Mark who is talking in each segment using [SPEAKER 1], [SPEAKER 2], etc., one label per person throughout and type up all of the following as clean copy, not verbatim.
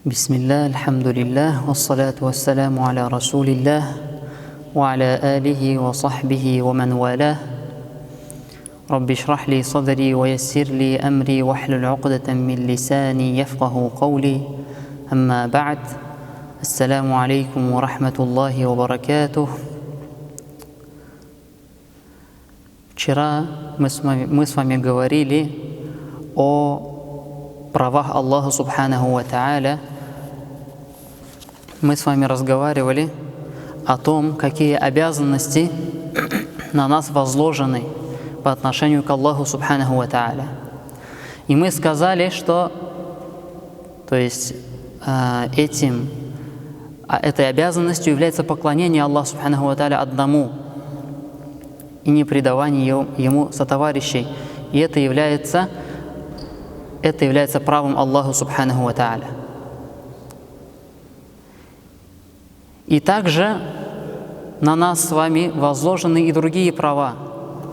[SPEAKER 1] Бисмилля, альхамдулиллах, вассалату вассаляму аля расулиллах, ва аля алихи ва сахбихи ва ман валях. Рабби шрах ли садри ва яссир ли амри вахлюль уқдатан мин лисани яфқаху қаули. Амма ба'д. Ассаламу алейкум ва рахматуллахи ва баракатух. Вчера мы с вами говорили о правах Аллаха Субханаху ва Та'аля. Мы с вами разговаривали о том, какие обязанности на нас возложены по отношению к Аллаху Субханаху ва Та'аля. И мы сказали, что этой обязанностью является поклонение Аллаху Субханаху ва Та'аля одному и не предавание Ему сотоварищей. И это является правом Аллаху Субханаху ва Та'аля. И также на нас с вами возложены и другие права.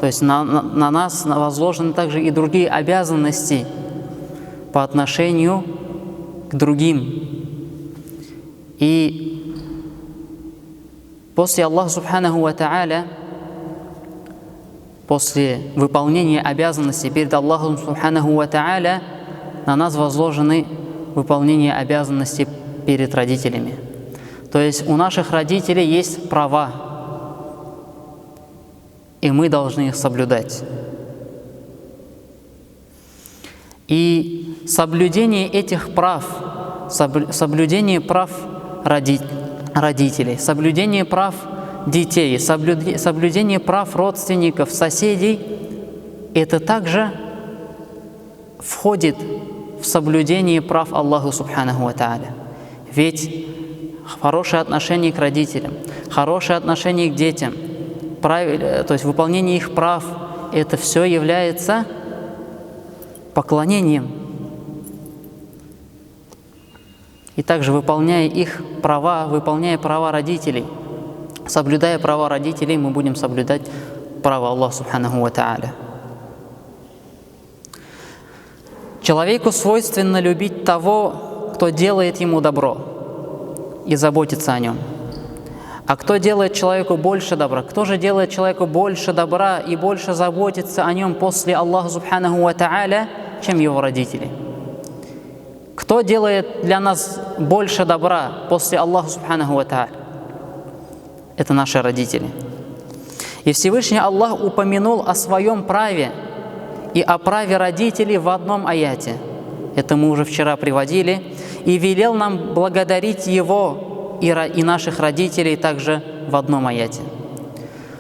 [SPEAKER 1] То есть на нас возложены также и другие обязанности по отношению к другим. И после Аллаха Субханаху ва Та'аля, после выполнения обязанностей перед Аллахом Субханаху ва Та'аля, на нас возложены выполнение обязанностей перед родителями. То есть у наших родителей есть права, и мы должны их соблюдать. И соблюдение этих прав, соблюдение прав родителей, соблюдение прав детей, соблюдение прав родственников, соседей, это также входит в соблюдение прав Аллаха Субханаху ва Та'аля. Ведь хорошее отношение к родителям, хорошее отношение к детям, то есть выполнение их прав, это все является поклонением. И также выполняя их права, выполняя права родителей, соблюдая права родителей, мы будем соблюдать право Аллаха Субханаху ва Та'аля. Человеку свойственно любить того, кто делает ему добро, и заботиться о нем. А кто делает человеку больше добра? Кто же делает человеку больше добра и больше заботится о нем после Аллаха Субханаху ва Та'аля, чем его родители? Кто делает для нас больше добра после Аллаха Субханаху ва Та'аля? Это наши родители. И Всевышний Аллах упомянул о своем праве и о праве родителей в одном аяте. Это мы уже вчера приводили. И велел нам благодарить Его и наших родителей также в одном аяте.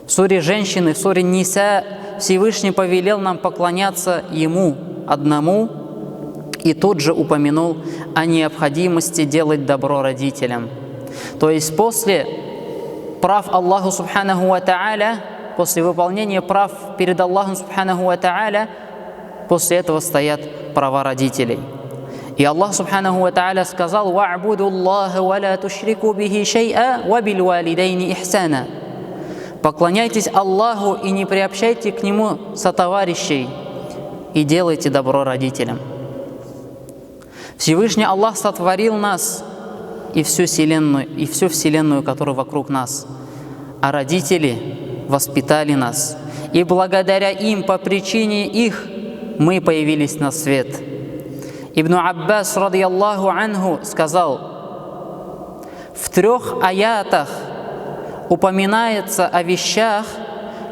[SPEAKER 1] В суре «Женщины», в суре «Ниса» Всевышний повелел нам поклоняться Ему одному и тут же упомянул о необходимости делать добро родителям. То есть после прав Аллаху Субханаху ва Та'аля, после выполнения прав перед Аллахом Субханаху ва Та'аля, после этого стоят права родителей. И Аллах Субханаху ва Та'аля сказал: «Ва'буду Аллаха ва ла тушрику бихи шай'a ва бил валидайни ихсана». Поклоняйтесь Аллаху и не приобщайте к Нему сотоварищей, и делайте добро родителям. Всевышний Аллах сотворил нас и всю вселенную, которая вокруг нас. А родители воспитали нас. И благодаря им, по причине их, мы появились на свет. Ибн Аббас, радийаллаху анху, сказал: в 3 аятах упоминается о вещах,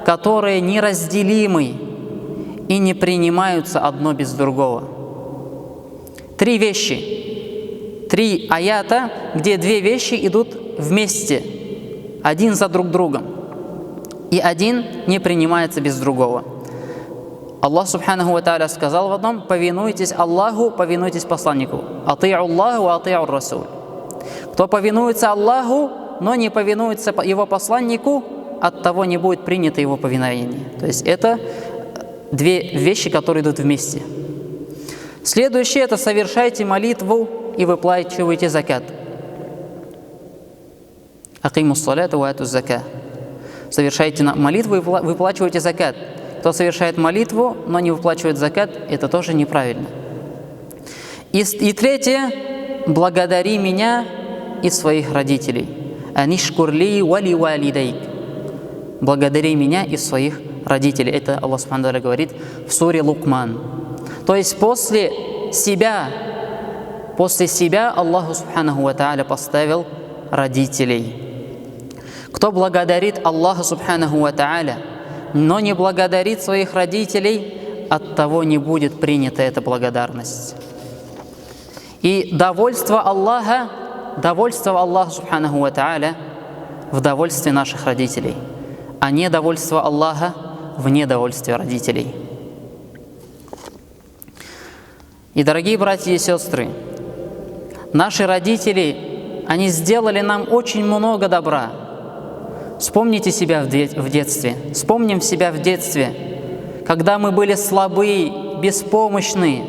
[SPEAKER 1] которые неразделимы и не принимаются одно без другого. 3 вещи. 3 аята, где 2 вещи идут вместе, один за друг другом. И один не принимается без другого. Аллах Субханаху ва Та'аля сказал в одном: повинуйтесь Аллаху, повинуйтесь посланнику. Ати'у Аллаху ва ати'у Расул. Кто повинуется Аллаху, но не повинуется Его посланнику, от того не будет принято Его повиновение. То есть это 2 вещи, которые идут вместе. Следующее – это совершайте молитву и выплачивайте закат. Акимус салата ва атуз зака. Совершайте молитву и выплачивайте закат. Кто совершает молитву, но не выплачивает закат, это тоже неправильно. И третье, благодари меня и своих родителей. Анишкурли вали валидайк. Благодари меня и своих родителей. Это Аллах Субхану ва Тааля говорит в суре Лукман. То есть после себя Аллаху Субханаху ва Тааля поставил родителей. Кто благодарит Аллаха Субханаху ва Тааля, но не благодарит своих родителей, от того не будет принята эта благодарность. И довольство Аллаха Субханаху ва Тааля в довольстве наших родителей, а недовольство Аллаха в недовольстве родителей. И, дорогие братья и сестры, наши родители, они сделали нам очень много добра. Вспомните себя в детстве, вспомним себя в детстве, когда мы были слабы, беспомощны,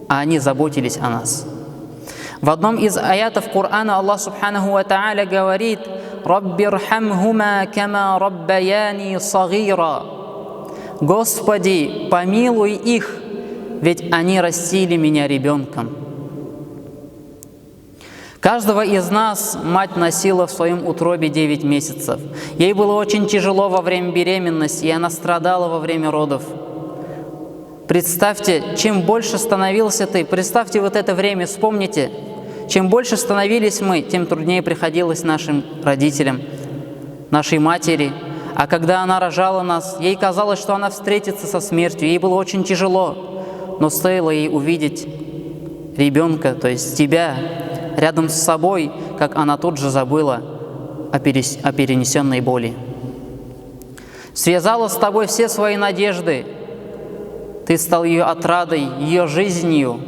[SPEAKER 1] а они заботились о нас. В одном из аятов Корана Аллах Субханаху ва Тааля говорит: «Раббирхамхума кама раббаяни сагира». Господи, помилуй их, ведь они растили меня ребенком. Каждого из нас мать носила в своем утробе 9 месяцев. Ей было очень тяжело во время беременности, и она страдала во время родов. Представьте, чем больше становился ты, представьте вот это время, вспомните, чем больше становились мы, тем труднее приходилось нашим родителям, нашей матери. А когда она рожала нас, ей казалось, что она встретится со смертью, ей было очень тяжело. Но стоило ей увидеть ребенка, то есть тебя, рядом с собой, как она тут же забыла о перенесенной боли. Связала с тобой все свои надежды. Ты стал ее отрадой, ее жизнью.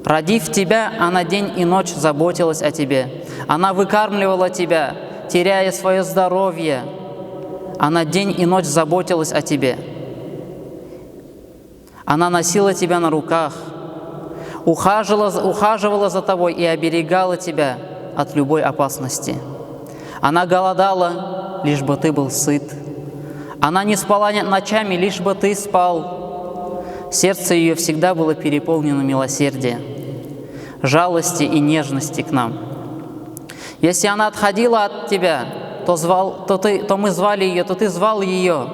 [SPEAKER 1] Родив тебя, она день и ночь заботилась о тебе. Она выкармливала тебя, теряя свое здоровье. Она день и ночь заботилась о тебе. Она носила тебя на руках, ухаживала за тобой и оберегала тебя от любой опасности. Она голодала, лишь бы ты был сыт. Она не спала ночами, лишь бы ты спал. Сердце ее всегда было переполнено милосердием, жалости и нежности к нам. Если она отходила от тебя, то мы звали ее, то ты звал ее.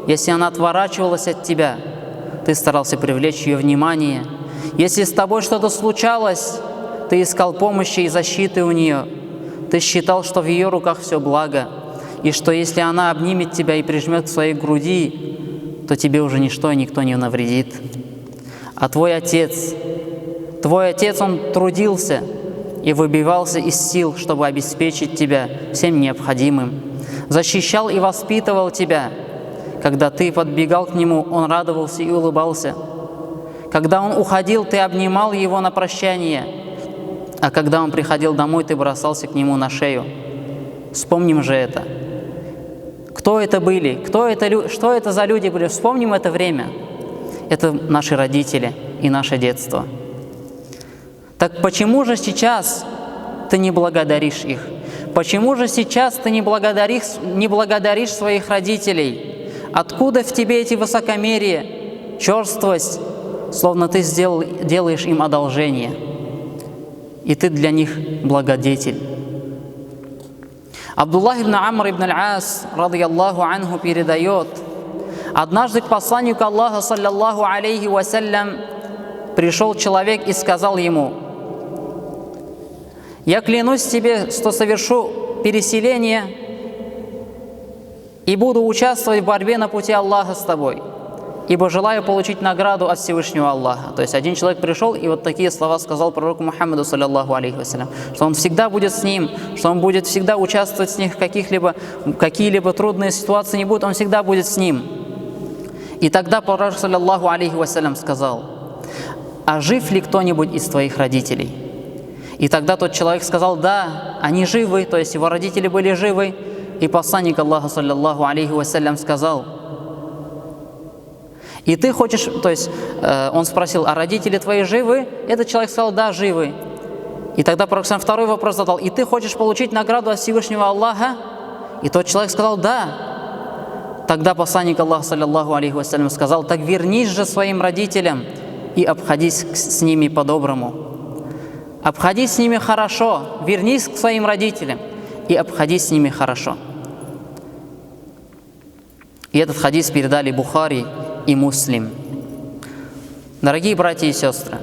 [SPEAKER 1] Если она отворачивалась от тебя, ты старался привлечь ее внимание. Если с тобой что-то случалось, ты искал помощи и защиты у нее. Ты считал, что в ее руках все благо, и что если она обнимет тебя и прижмет к своей груди, то тебе уже ничто и никто не навредит. А твой отец, он трудился и выбивался из сил, чтобы обеспечить тебя всем необходимым. Защищал и воспитывал тебя. Когда ты подбегал к нему, он радовался и улыбался. Когда он уходил, ты обнимал его на прощание. А когда он приходил домой, ты бросался к нему на шею. Вспомним же это. Кто это были? Что это за люди были? Вспомним это время. Это наши родители и наше детство. Так почему же сейчас ты не благодаришь их? Почему же сейчас ты не благодаришь своих родителей? Откуда в тебе эти высокомерие, черствость, словно ты делаешь им одолжение, и ты для них благодетель? Абдуллах ибн Амр ибн аль-Ас, радийаллаху анху, передает: однажды к посланнику Аллаха, саллаллаху алейхи вассалям, пришел человек и сказал ему: «Я клянусь тебе, что совершу переселение и буду участвовать в борьбе на пути Аллаха с тобой, ибо желаю получить награду от Всевышнего Аллаха». То есть один человек пришел и вот такие слова сказал пророку Мухаммаду, саллаллаху алейхи вассалям, что он всегда будет с ним, что он будет всегда участвовать с ним в какие-либо трудные ситуации не будут, он всегда будет с ним. И тогда пророк, саллаллаху алейхи вассалям, сказал: «А жив ли кто-нибудь из твоих родителей?» И тогда тот человек сказал: «Да, они живы», то есть его родители были живы. И посланник Аллаха, саллаллаху алейхи вассалям, сказал: «И ты хочешь...» То есть он спросил: «А родители твои живы?» Этот человек сказал: «Да, живы». И тогда пророк второй вопрос задал: «И ты хочешь получить награду от Всевышнего Аллаха?» И тот человек сказал: «Да». Тогда посланник Аллаха, саллаллаху алейхи вассалям, сказал: «Так вернись же своим родителям и обходись с ними по-доброму». Обходись с ними хорошо, вернись к своим родителям и обходись с ними хорошо. И этот хадис передали Бухари и Муслим. Дорогие братья и сестры,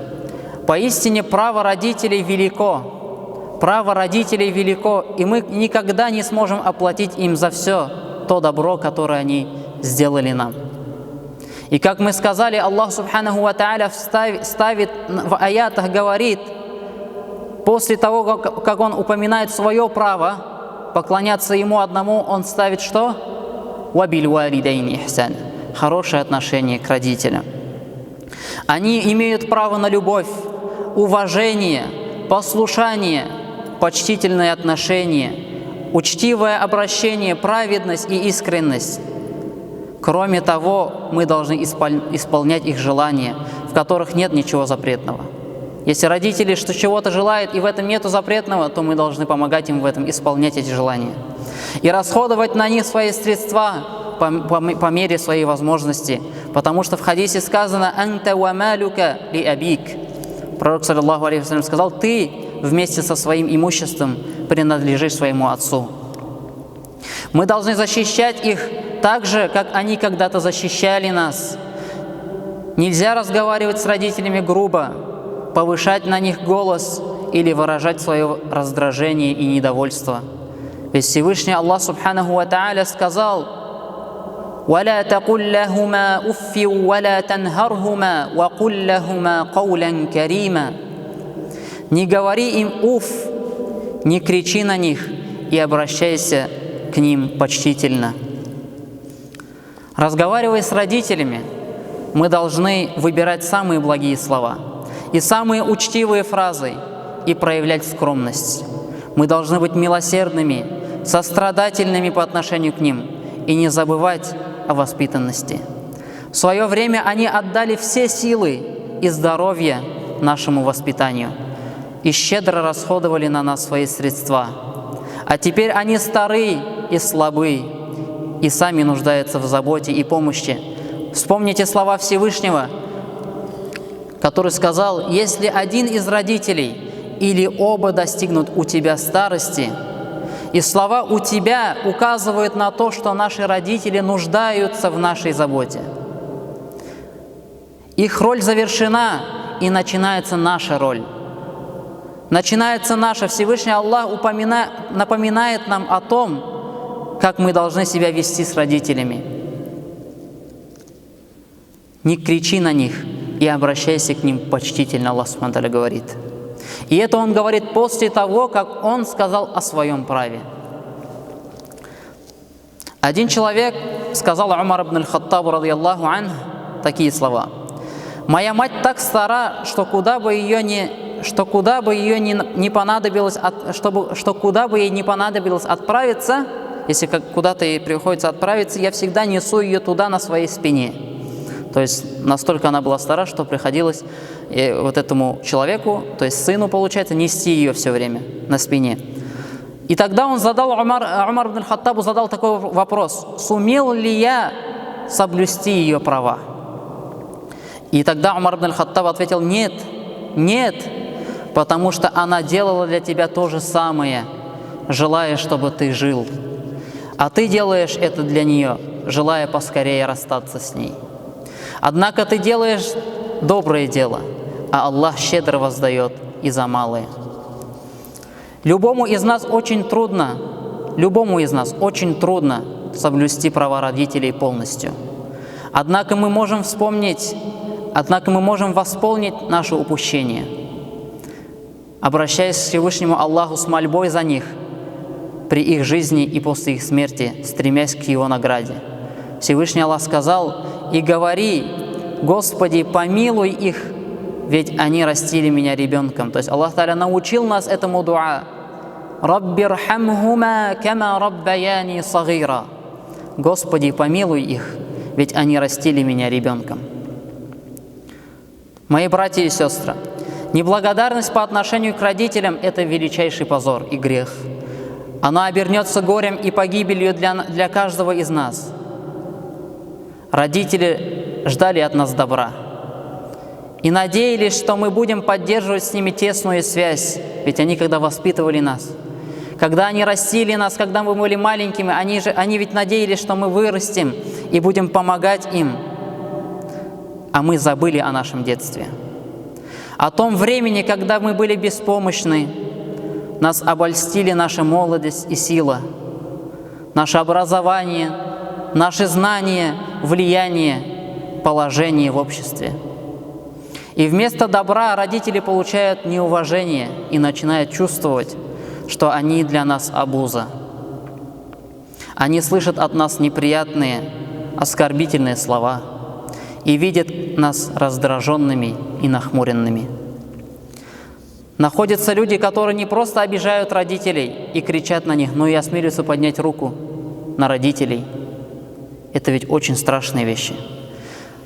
[SPEAKER 1] поистине право родителей велико. Право родителей велико, и мы никогда не сможем оплатить им за все то добро, которое они сделали нам. И как мы сказали, Аллах Субханаху ва Тааля ставит в аятах, говорит, после того, как Он упоминает свое право поклоняться Ему одному, Он ставит что? «Вабиль валидайни ихсан» – хорошее отношение к родителям. Они имеют право на любовь, уважение, послушание, почтительное отношение, учтивое обращение, праведность и искренность. Кроме того, мы должны исполнять их желания, в которых нет ничего запретного. Если родители чего-то желают, и в этом нету запретного, то мы должны помогать им в этом, исполнять эти желания. И расходовать на них свои средства по мере своей возможности. Потому что в хадисе сказано «Анта ва малюка ли абик». Пророк, саллаллаху алейхи ва саллям, сказал: «Ты вместе со своим имуществом принадлежишь своему отцу». Мы должны защищать их так же, как они когда-то защищали нас. Нельзя разговаривать с родителями грубо, повышать на них голос или выражать свое раздражение и недовольство. Ведь Всевышний Аллах Субханаху ва Тааля сказал: «Валя такуль лахума уффи валя танхархума ва куль лахума каулян карима». Не говори им «уф», не кричи на них и обращайся к ним почтительно. Разговаривая с родителями, мы должны выбирать самые благие слова и самые учтивые фразы и проявлять скромность. Мы должны быть милосердными, сострадательными по отношению к ним и не забывать о воспитанности. В свое время они отдали все силы и здоровье нашему воспитанию и щедро расходовали на нас свои средства. А теперь они стары и слабы, и сами нуждаются в заботе и помощи. Вспомните слова Всевышнего, который сказал: «Если один из родителей или оба достигнут у тебя старости», и слова «у тебя» указывают на то, что наши родители нуждаются в нашей заботе. Их роль завершена, и начинается наша роль. Начинается наша. Всевышний Аллах напоминает нам о том, как мы должны себя вести с родителями. Не кричи на них и обращайся к ним почтительно, Аллах Субхану ва Тааля говорит. И это Он говорит после того, как Он сказал о своем праве. Один человек сказал Умар ибн аль-Хаттабу, радийаллаху анху, такие слова: «Моя мать так стара, что куда бы ей не понадобилось отправиться, если куда-то ей приходится отправиться, я всегда несу ее туда на своей спине». То есть настолько она была стара, что приходилось вот этому человеку, то есть сыну, получается, нести ее все время на спине. И тогда он задал, Умар ибн аль-Хаттабу задал такой вопрос: сумел ли я соблюсти ее права? И тогда Умар ибн аль-Хаттаб ответил: нет, нет, потому что она делала для тебя то же самое, желая, чтобы ты жил. А ты делаешь это для нее, желая поскорее расстаться с ней. Однако ты делаешь доброе дело, а Аллах щедро воздает и за малое. Любому из нас очень трудно соблюсти права родителей полностью. Однако мы можем восполнить наше упущение, обращаясь к Всевышнему Аллаху с мольбой за них при их жизни и после их смерти, стремясь к Его награде. Всевышний Аллах сказал: «И говори: Господи, помилуй их, ведь они растили меня ребенком». То есть Аллах Тааля научил нас этому дуа: «Раббирхамхума кама раббаяни сагира». Господи, помилуй их, ведь они растили меня ребенком. Мои братья и сестры, неблагодарность по отношению к родителям – это величайший позор и грех. Она обернется горем и погибелью для каждого из нас. Родители ждали от нас добра, и надеялись, что мы будем поддерживать с ними тесную связь. Ведь они, когда воспитывали нас, когда они растили нас, когда мы были маленькими, они ведь надеялись, что мы вырастем и будем помогать им. А мы забыли о нашем детстве. О том времени, когда мы были беспомощны, нас обольстили наша молодость и сила, наше образование, наши знания, влияние, положение в обществе. И вместо добра родители получают неуважение и начинают чувствовать, что они для нас обуза. Они слышат от нас неприятные, оскорбительные слова и видят нас раздраженными и нахмуренными. Находятся люди, которые не просто обижают родителей и кричат на них, но и осмеливаются поднять руку на родителей. Это ведь очень страшные вещи.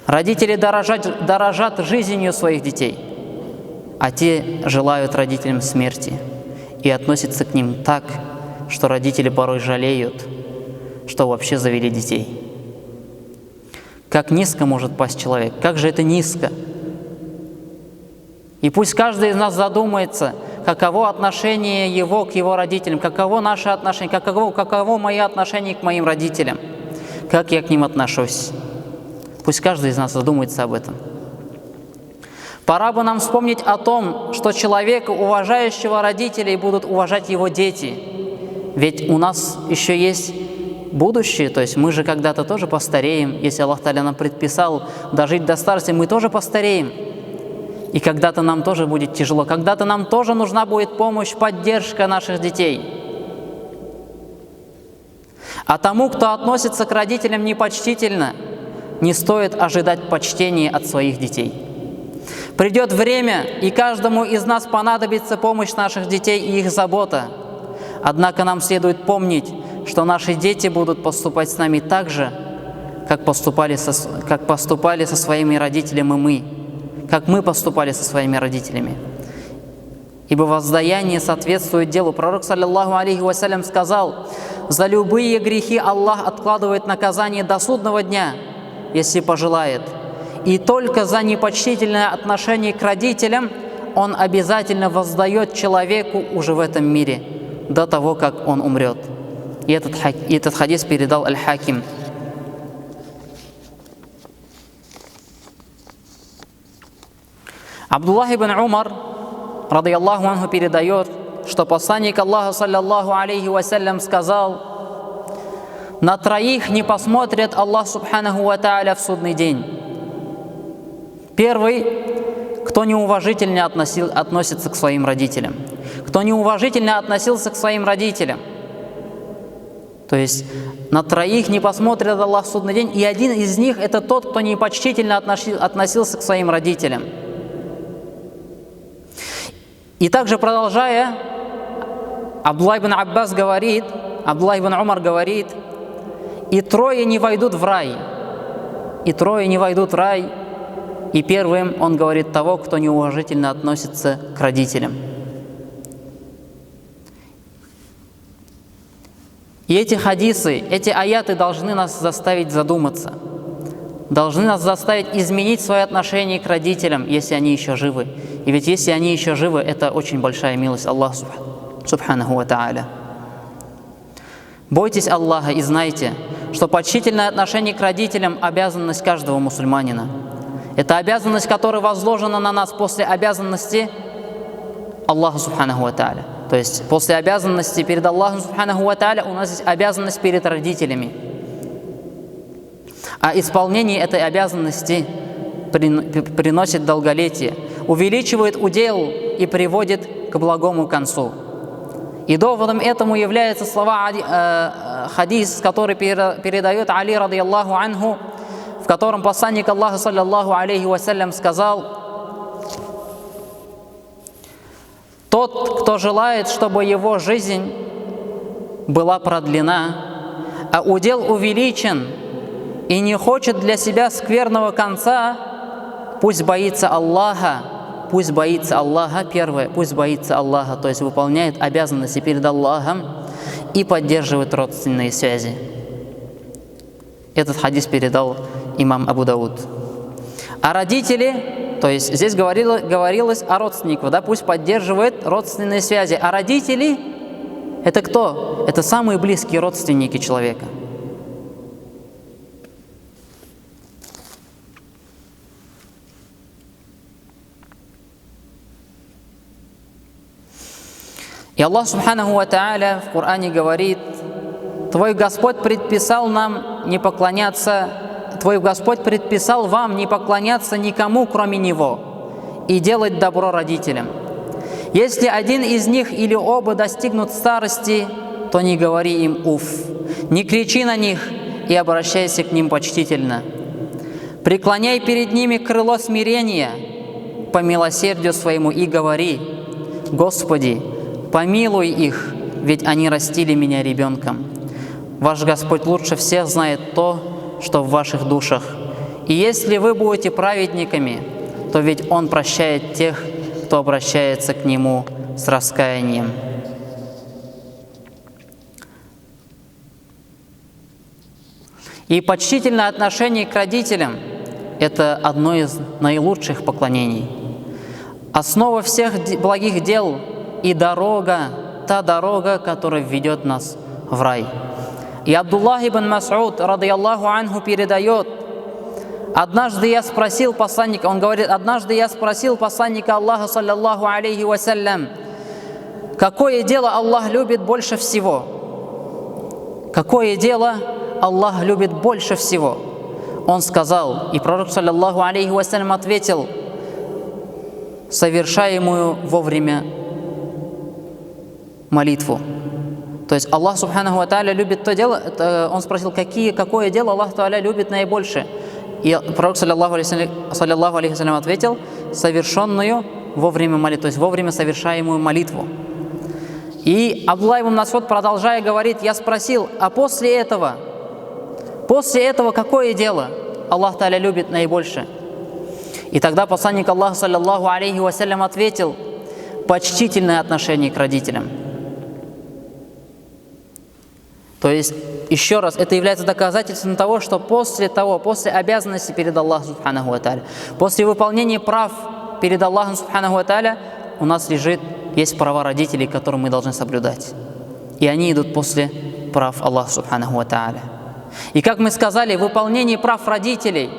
[SPEAKER 1] Родители дорожат жизнью своих детей, а те желают родителям смерти и относятся к ним так, что родители порой жалеют, что вообще завели детей. Как низко может пасть человек? Как же это низко? И пусть каждый из нас задумается, каково отношение его к его родителям, каково наше отношение, каково мои отношения к моим родителям, как я к ним отношусь. Пусть каждый из нас задумается об этом. Пора бы нам вспомнить о том, что человека, уважающего родителей, будут уважать его дети. Ведь у нас еще есть будущее, то есть мы же когда-то тоже постареем. Если Аллах Та'аля нам предписал дожить до старости, мы тоже постареем. И когда-то нам тоже будет тяжело, когда-то нам тоже нужна будет помощь, поддержка наших детей. А тому, кто относится к родителям непочтительно, не стоит ожидать почтения от своих детей. Придет время, и каждому из нас понадобится помощь наших детей и их забота. Однако нам следует помнить, что наши дети будут поступать с нами так же, как поступали со своими родителями мы, как мы поступали со своими родителями. Ибо воздаяние соответствует делу. Пророк, саллаллаху алейхи вассалям, сказал: «За любые грехи Аллах откладывает наказание до судного дня, если пожелает. И только за непочтительное отношение к родителям Он обязательно воздает человеку уже в этом мире, до того, как он умрет». И этот хадис передал Аль-Хаким. Абдуллах ибн Умар, радийаллаху анху, передает, что посланник Аллаха, саллаллаху алейхи вассалям, сказал: «На троих не посмотрит Аллах субханаху ва тааля в судный день. Первый, кто неуважительно относится к своим родителям, кто неуважительно относился к своим родителям». То есть на троих не посмотрит Аллах в судный день, и один из них – это тот, кто непочтительно относился к своим родителям. И также, продолжая, Абдуллах ибн Умар говорит: «И трое не войдут в рай». И трое не войдут в рай. И первым он говорит того, кто неуважительно относится к родителям. И эти хадисы, эти аяты должны нас заставить задуматься, должны нас заставить изменить свое отношение к родителям, если они еще живы. И ведь если они еще живы, это очень большая милость Аллаха субханаху ва тааля. Бойтесь Аллаха и знайте, что почтительное отношение к родителям – обязанность каждого мусульманина. Это обязанность, которая возложена на нас после обязанности Аллаха субханаху ва тааля. То есть после обязанности перед Аллахом субханаху ва тааля у нас есть обязанность перед родителями. А исполнение этой обязанности приносит долголетие, увеличивает удел и приводит к благому концу. И доводом этому являются хадис, который передает Али, радийаллаху анху, в котором посланник Аллаха, саллаллаху алейхи вассалям, сказал: «Тот, кто желает, чтобы его жизнь была продлена, а удел увеличен, и не хочет для себя скверного конца, пусть боится Аллаха». Пусть боится Аллаха, первое, пусть боится Аллаха, то есть выполняет обязанности перед Аллахом и поддерживает родственные связи. Этот хадис передал имам Абу Дауд. А родители, то есть здесь говорилось о родственниках, да, пусть поддерживает родственные связи. А родители – это кто? Это самые близкие родственники человека. И Аллах Субханаху ва Тааля в Коране говорит: «Твой Господь предписал нам не поклоняться, Твой Господь предписал вам не поклоняться никому, кроме Него, и делать добро родителям. Если один из них или оба достигнут старости, то не говори им «уф», не кричи на них и обращайся к ним почтительно. Преклоняй перед ними крыло смирения по милосердию своему и говори: Господи, помилуй их, ведь они растили меня ребенком. Ваш Господь лучше всех знает то, что в ваших душах. И если вы будете праведниками, то ведь Он прощает тех, кто обращается к Нему с раскаянием». И почтительное отношение к родителям – это одно из наилучших поклонений. Основа всех благих дел и дорога, та дорога, которая ведет нас в рай. И Абдуллах ибн Мас'уд, радийаллаху анху, передает: однажды я спросил посланника, он говорит, однажды я спросил посланника Аллаха, саллаллаху алейхи вассалям, какое дело Аллах любит больше всего? Какое дело Аллах любит больше всего? Он сказал, и пророк, саллаллаху алейхи вассалям, ответил: совершаемую вовремя молитву. То есть Аллах Субханаху ва Тааля любит то дело, он спросил, какое дело Аллах Тааля любит наибольше. И пророк, саллаллаху алейхи вассалям, ответил: совершенную вовремя молитву, то есть вовремя совершаемую молитву. И Абдуллах ибн Мас'уд, продолжая, говорит: я спросил, а после этого какое дело Аллах Тааля любит наибольше? И тогда посланник Аллаха, саллаллаху алейхи вассалям, ответил: почтительное отношение к родителям. То есть, еще раз, это является доказательством того, что после обязанности перед Аллахом Субханаху ва Тааля, после выполнения прав перед Аллахом Субханаху ва Тааля, у нас есть права родителей, которые мы должны соблюдать. И они идут после прав Аллаха Субханаху ва Тааля. И как мы сказали, выполнение прав родителей,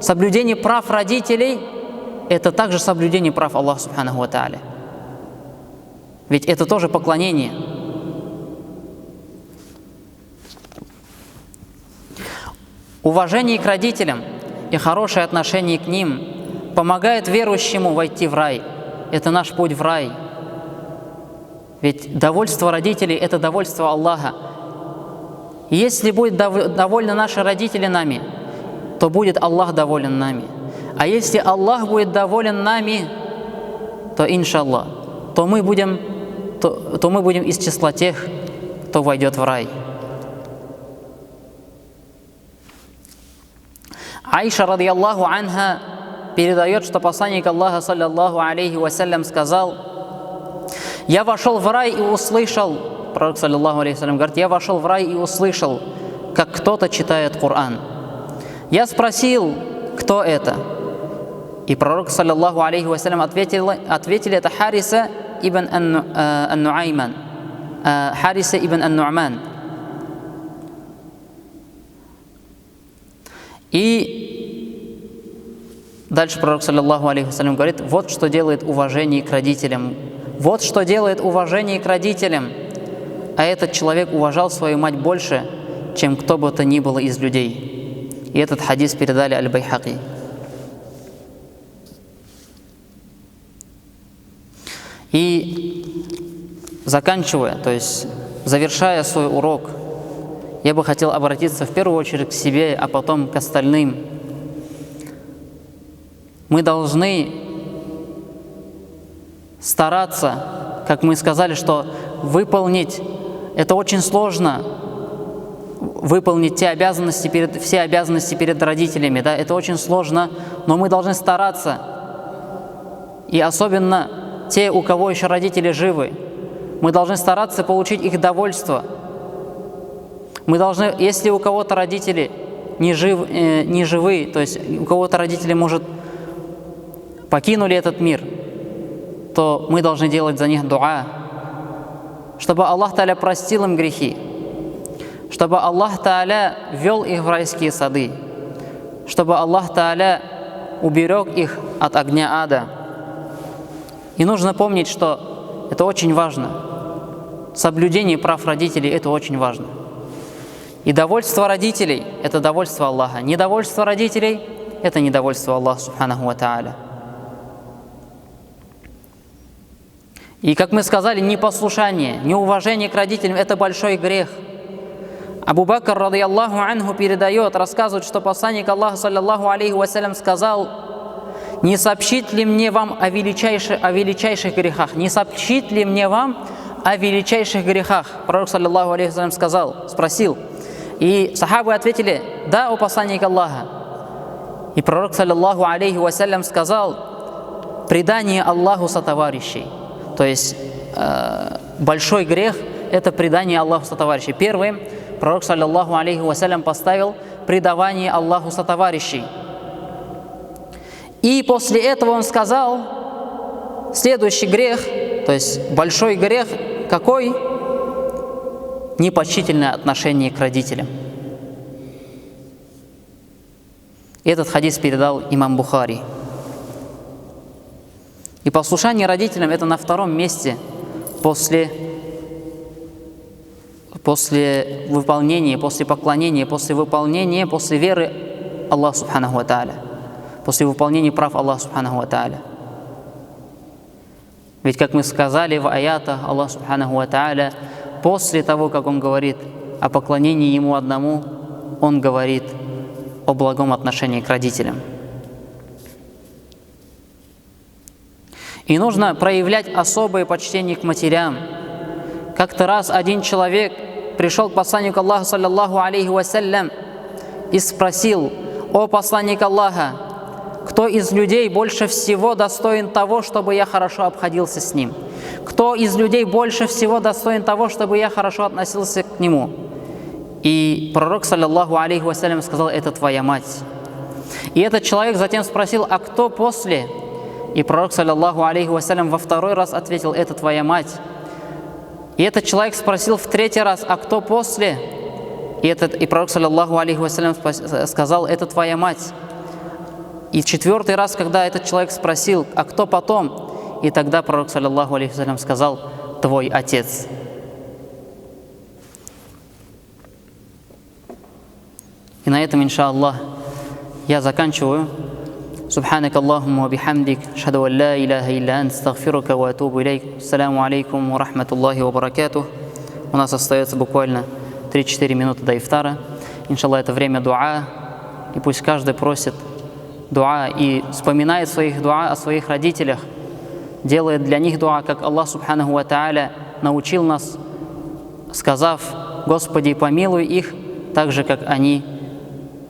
[SPEAKER 1] соблюдение прав родителей – это также соблюдение прав Аллаха Субханаху ва Тааля. Ведь это тоже поклонение. Уважение к родителям и хорошее отношение к ним помогает верующему войти в рай. Это наш путь в рай. Ведь довольство родителей – это довольство Аллаха. И если будут довольны наши родители нами, то будет Аллах доволен нами. А если Аллах будет доволен нами, то, иншаллах, то мы будем из числа тех, кто войдет в рай. Аиша, радийаллаху анха, передает, что посланник Аллаха, саллаллаху алейхи вассалям, сказал: я вошел в рай и услышал, пророк, саллаллаху алейхи вассалям, говорит, я вошел в рай и услышал, как кто-то читает Коран. Я спросил, кто это? И пророк, саллаллаху алейхи вассалям, ответили, это Хариса ибн ан-Нуайман, Хариса ибн ан-Ну'ман. И дальше пророк, саллаллаху алейхи вассалям, говорит: вот что делает уважение к родителям. Вот что делает уважение к родителям. А этот человек уважал свою мать больше, чем кто бы то ни было из людей. И этот хадис передали Аль-Байхаки. И заканчивая, то есть завершая свой урок, я бы хотел обратиться в первую очередь к себе, а потом к остальным. Мы должны стараться, как мы сказали, что выполнить, это очень сложно, выполнить все обязанности перед родителями, да, это очень сложно, но мы должны стараться. И особенно те, у кого еще родители живы, мы должны стараться получить их довольство. Мы должны, если у кого-то родители не живы, то есть у кого-то родители, может, покинули этот мир, то мы должны делать за них дуа, чтобы Аллах Тааля простил им грехи, чтобы Аллах Тааля ввел их в райские сады, чтобы Аллах Тааля уберег их от огня ада. И нужно помнить, что это очень важно. Соблюдение прав родителей – это очень важно. И довольство родителей – это довольство Аллаха. Недовольство родителей – это недовольство Аллаха Субханаху ва Тааля. И, как мы сказали, непослушание, неуважение к родителям – это большой грех. Абу Бакр, радийаллаху анху, передает, рассказывает, что посланник Аллаха, саллаллаху алейхи вассалям, сказал: «Не сообщит ли мне вам о величайших грехах? Не сообщит ли мне вам о величайших грехах?» Пророк, саллаллаху алейхи вассалям, спросил. И сахабы ответили: «Да, о посланник Аллаха». И пророк, саллаллаху алейхи вассалям, сказал: «Предание Аллаху сотоварищей». То есть большой грех – это предание Аллаху сотоварищей. Первым пророк, саллаллаху алейхи вассалям, поставил предавание Аллаху сотоварищей. И после этого он сказал следующий грех, то есть большой грех какой? Непочтительное отношение к родителям. Этот хадис передал имам Бухари. И послушание родителям – это на втором месте после выполнения, после поклонения, после выполнения, после веры Аллаху Субханаху ва Тааля, после выполнения прав Аллаха Субханаху ва Тааля. Ведь, как мы сказали в аятах, Аллах Субханаху ва Тааля, после того, как Он говорит о поклонении Ему одному, Он говорит о благом отношении к родителям. И нужно проявлять особое почтение к матерям. Как-то раз один человек пришел к посланнику Аллаха, саллаллаху алейхи вассалям, и спросил: «О посланник Аллаха, кто из людей больше всего достоин того, чтобы я хорошо обходился с ним? Кто из людей больше всего достоин того, чтобы я хорошо относился к нему?» И пророк, саллаллаху алейхи вассалям, сказал: «Это твоя мать». И этот человек затем спросил: «А кто после?» И пророк, саллаллаху алейхи вассалям, во второй раз ответил: «Это твоя мать». И этот человек спросил в третий раз: «А кто после?» И пророк, саллаллаху алейхи вассалям, сказал: «Это твоя мать». И в четвертый раз, когда этот человек спросил: «А кто потом?» И тогда пророк, саллаллаху алейхи вассалям, сказал: «Твой отец». И на этом, иншааллах, я заканчиваю. سبحانك اللهم وبحمدك أشهد أن لا إله إلا أنت أستغفرك وأتوب إليك. السلام عليكم ورحمة الله وبركاته. У нас остается буквально 3-4 минуты до ифтара. Иншаллах, это время дуа. И пусть каждый просит дуа и вспоминает о своих родителях, делает для них дуа, как Аллах Субханаху ва Тааля научил нас, сказав: «Господи, помилуй их, так же, как они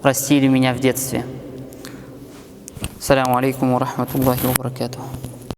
[SPEAKER 1] растили меня в детстве». Ассаляму алейкум ва рахматуллахи ва баракатуху.